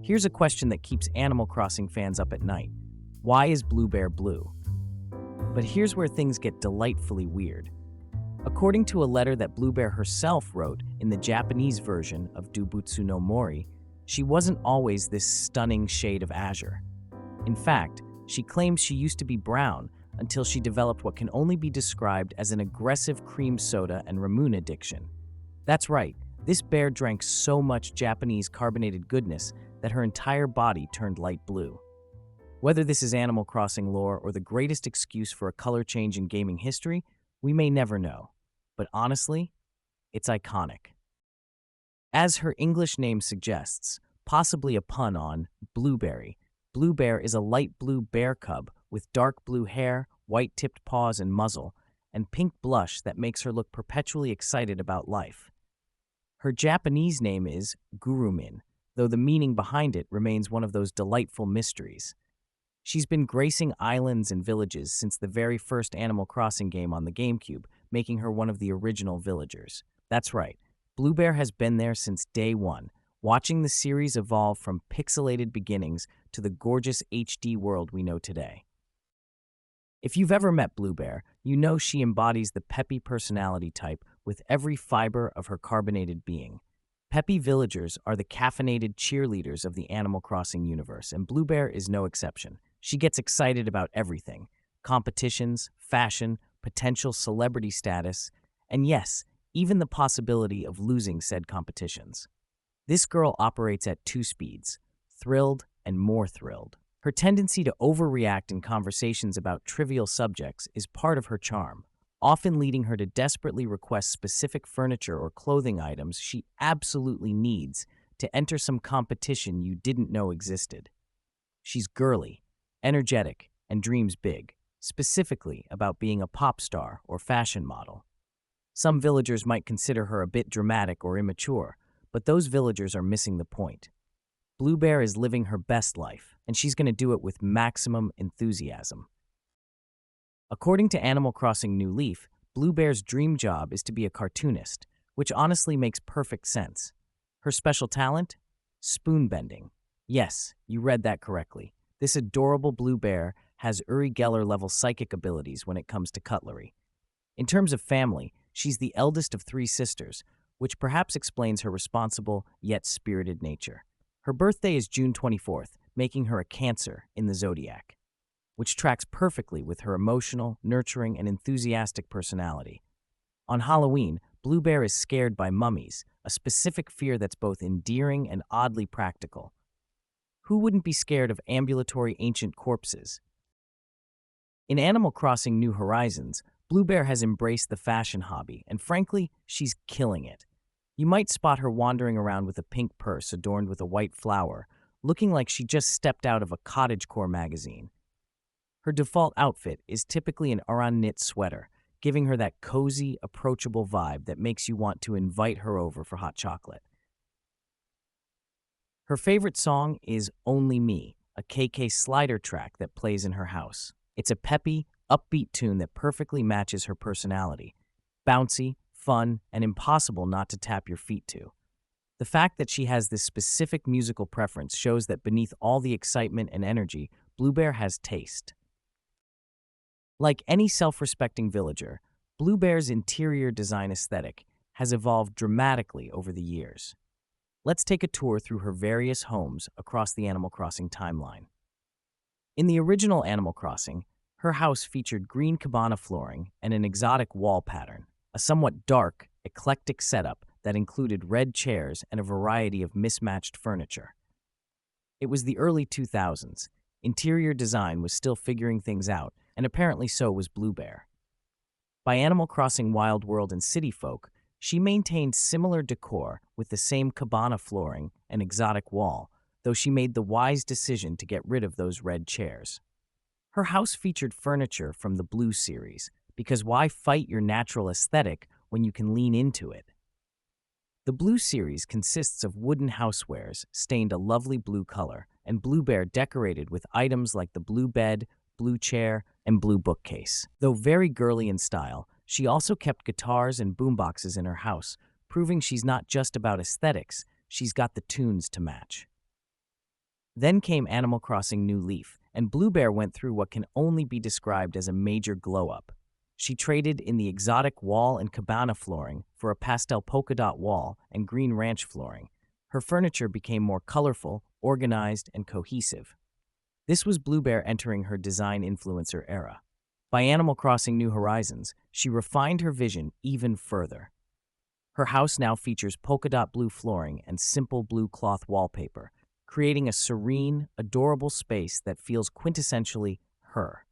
Here's a question that keeps Animal Crossing fans up at night. Why is Bluebear blue? But here's where things get delightfully weird. According to a letter that Bluebear herself wrote in the Japanese version of Dobutsu no Mori, she wasn't always this stunning shade of azure. In fact, she claims she used to be brown until she developed what can only be described as an aggressive cream soda and Ramoon addiction. That's right, this bear drank so much Japanese carbonated goodness that her entire body turned light blue. Whether this is Animal Crossing lore or the greatest excuse for a color change in gaming history, we may never know. But honestly, it's iconic. As her English name suggests, possibly a pun on blueberry, Bluebear is a light blue bear cub with dark blue hair, white-tipped paws and muzzle, and pink blush that makes her look perpetually excited about life. Her Japanese name is Gurumin, though the meaning behind it remains one of those delightful mysteries. She's been gracing islands and villages since the very first Animal Crossing game on the GameCube, making her one of the original villagers. That's right, Bluebear has been there since day one, watching the series evolve from pixelated beginnings to the gorgeous HD world we know today. If you've ever met Bluebear, you know she embodies the Peppy personality type with every fiber of her carbonated being. Peppy villagers are the caffeinated cheerleaders of the Animal Crossing universe, and Bluebear is no exception. She gets excited about everything: competitions, fashion, potential celebrity status, and yes, even the possibility of losing said competitions. This girl operates at two speeds: thrilled and more thrilled. Her tendency to overreact in conversations about trivial subjects is part of her charm, often leading her to desperately request specific furniture or clothing items she absolutely needs to enter some competition you didn't know existed. She's girly, energetic, and dreams big, specifically about being a pop star or fashion model. Some villagers might consider her a bit dramatic or immature, but those villagers are missing the point. Bluebear is living her best life, and she's going to do it with maximum enthusiasm. According to Animal Crossing New Leaf, Bluebear's dream job is to be a cartoonist, which honestly makes perfect sense. Her special talent? Spoon bending. Yes, you read that correctly. This adorable Bluebear has Uri Geller-level psychic abilities when it comes to cutlery. In terms of family, she's the eldest of three sisters, which perhaps explains her responsible yet spirited nature. Her birthday is June 24th, making her a Cancer in the zodiac, which tracks perfectly with her emotional, nurturing, and enthusiastic personality. On Halloween, Bluebear is scared by mummies, a specific fear that's both endearing and oddly practical. Who wouldn't be scared of ambulatory ancient corpses? In Animal Crossing New Horizons, Bluebear has embraced the fashion hobby, and frankly, she's killing it. You might spot her wandering around with a pink purse adorned with a white flower, looking like she just stepped out of a cottagecore magazine. Her default outfit is typically an Aran knit sweater, giving her that cozy, approachable vibe that makes you want to invite her over for hot chocolate. Her favorite song is Only Me, a KK Slider track that plays in her house. It's a peppy, upbeat tune that perfectly matches her personality. Bouncy, fun, and impossible not to tap your feet to. The fact that she has this specific musical preference shows that beneath all the excitement and energy, Bluebear has taste. Like any self-respecting villager, Bluebear's interior design aesthetic has evolved dramatically over the years. Let's take a tour through her various homes across the Animal Crossing timeline. In the original Animal Crossing, her house featured green cabana flooring and an exotic wall pattern, a somewhat dark, eclectic setup that included red chairs and a variety of mismatched furniture. It was the early 2000s. Interior design was still figuring things out, and apparently so was Bluebear. By Animal Crossing Wild World and City Folk, she maintained similar decor with the same cabana flooring and exotic wall, though she made the wise decision to get rid of those red chairs. Her house featured furniture from the Blue series, because why fight your natural aesthetic when you can lean into it? The Blue series consists of wooden housewares stained a lovely blue color, and Bluebear decorated with items like the blue bed, blue chair, and blue bookcase. Though very girly in style, she also kept guitars and boomboxes in her house, proving she's not just about aesthetics, she's got the tunes to match. Then came Animal Crossing New Leaf, and Bluebear went through what can only be described as a major glow-up. She traded in the exotic wall and cabana flooring for a pastel polka dot wall and green ranch flooring. Her furniture became more colorful, organized, and cohesive. This was Bluebear entering her design influencer era. By Animal Crossing New Horizons, she refined her vision even further. Her house now features polka dot blue flooring and simple blue cloth wallpaper, creating a serene, adorable space that feels quintessentially her.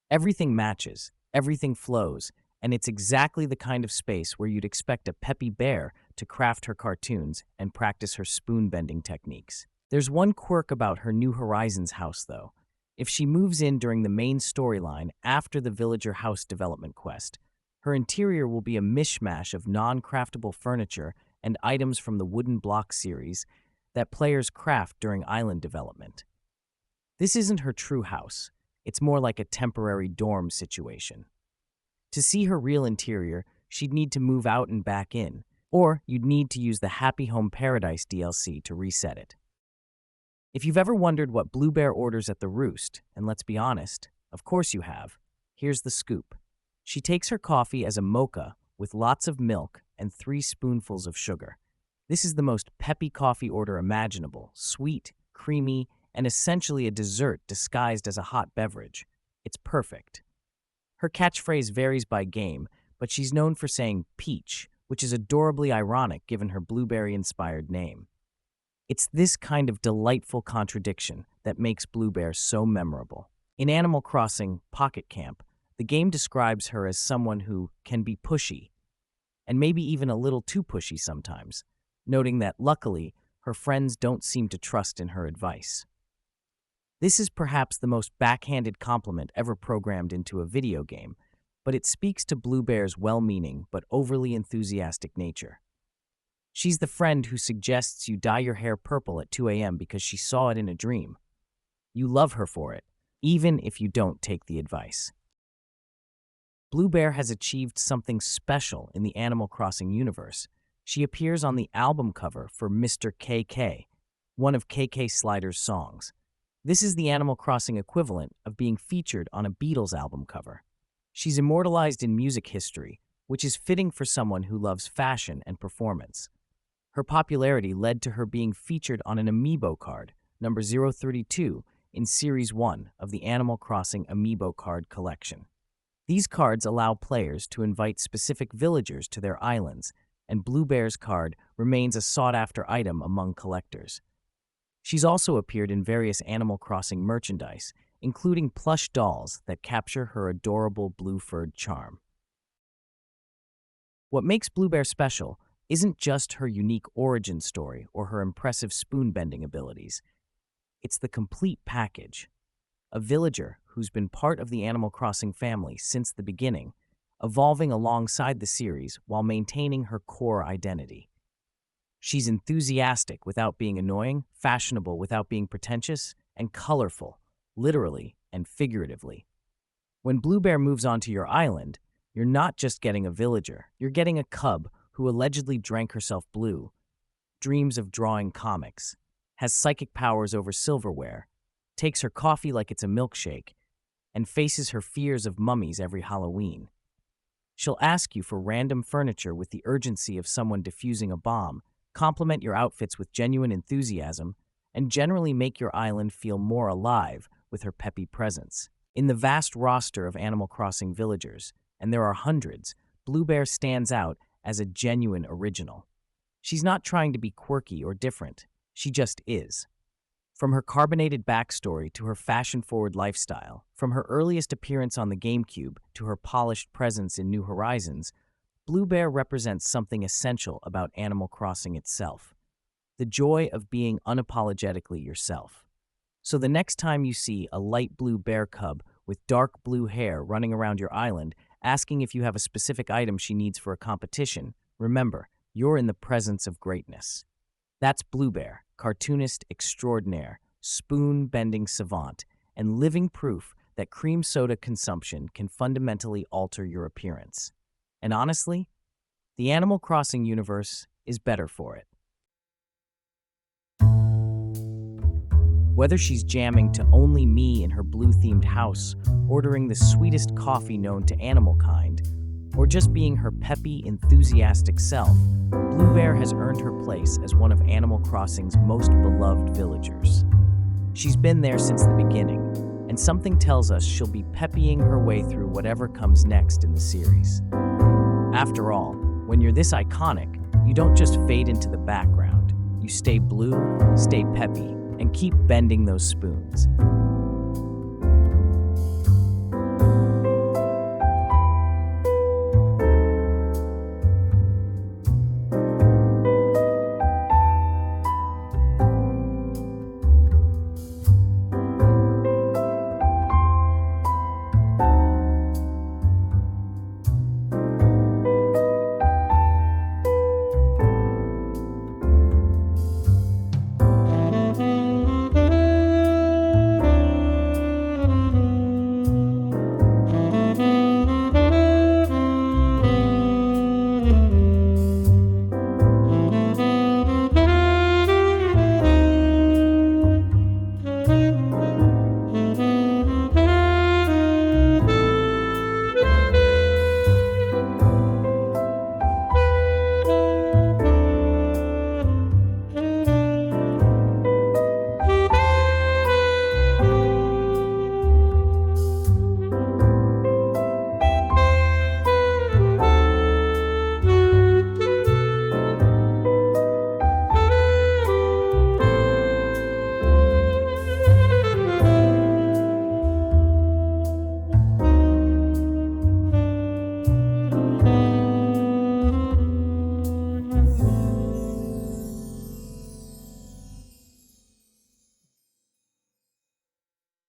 Everything matches, everything flows, and it's exactly the kind of space where you'd expect a Peppy bear to craft her cartoons and practice her spoon-bending techniques. There's one quirk about her New Horizons house, though. If she moves in during the main storyline after the villager house development quest, her interior will be a mishmash of non-craftable furniture and items from the wooden block series that players craft during island development. This isn't her true house. It's more like a temporary dorm situation. To see her real interior, she'd need to move out and back in, or you'd need to use the Happy Home Paradise DLC to reset it. If you've ever wondered what Bluebear orders at the Roost, and let's be honest, of course you have, here's the scoop. She takes her coffee as a mocha with lots of milk and 3 spoonfuls of sugar. This is the most peppy coffee order imaginable, sweet, creamy, and essentially a dessert disguised as a hot beverage. It's perfect. Her catchphrase varies by game, but she's known for saying peach, which is adorably ironic given her blueberry-inspired name. It's this kind of delightful contradiction that makes Bluebear so memorable. In Animal Crossing Pocket Camp, the game describes her as someone who can be pushy, and maybe even a little too pushy sometimes, noting that, luckily, her friends don't seem to trust in her advice. This is perhaps the most backhanded compliment ever programmed into a video game, but it speaks to Bluebear's well-meaning but overly enthusiastic nature. She's the friend who suggests you dye your hair purple at 2 a.m. because she saw it in a dream. You love her for it, even if you don't take the advice. Bluebear has achieved something special in the Animal Crossing universe. She appears on the album cover for Mr. KK, one of KK Slider's songs. This is the Animal Crossing equivalent of being featured on a Beatles album cover. She's immortalized in music history, which is fitting for someone who loves fashion and performance. Her popularity led to her being featured on an amiibo card, number 032, in Series 1 of the Animal Crossing Amiibo Card Collection. These cards allow players to invite specific villagers to their islands, and Bluebear's card remains a sought-after item among collectors. She's also appeared in various Animal Crossing merchandise, including plush dolls that capture her adorable blue-furred charm. What makes Bluebear special isn't just her unique origin story or her impressive spoon-bending abilities. It's the complete package. A villager who's been part of the Animal Crossing family since the beginning, evolving alongside the series while maintaining her core identity. She's enthusiastic without being annoying, fashionable without being pretentious, and colorful, literally and figuratively. When Bluebear moves onto your island, you're not just getting a villager, you're getting a cub who allegedly drank herself blue, dreams of drawing comics, has psychic powers over silverware, takes her coffee like it's a milkshake, and faces her fears of mummies every Halloween. She'll ask you for random furniture with the urgency of someone defusing a bomb, compliment your outfits with genuine enthusiasm, and generally make your island feel more alive with her peppy presence. In the vast roster of Animal Crossing villagers, and there are hundreds, Bluebear stands out as a genuine original. She's not trying to be quirky or different, she just is. From her carbonated backstory to her fashion-forward lifestyle, from her earliest appearance on the GameCube to her polished presence in New Horizons, Bluebear represents something essential about Animal Crossing itself: the joy of being unapologetically yourself. So the next time you see a light blue bear cub with dark blue hair running around your island, asking if you have a specific item she needs for a competition, remember, you're in the presence of greatness. That's Bluebear, cartoonist extraordinaire, spoon-bending savant, and living proof that cream soda consumption can fundamentally alter your appearance. And honestly, the Animal Crossing universe is better for it. Whether she's jamming to Only Me in her blue-themed house, ordering the sweetest coffee known to animal kind, or just being her peppy, enthusiastic self, Bluebear has earned her place as one of Animal Crossing's most beloved villagers. She's been there since the beginning, and something tells us she'll be peppying her way through whatever comes next in the series. After all, when you're this iconic, you don't just fade into the background. You stay blue, stay peppy, and keep bending those spoons.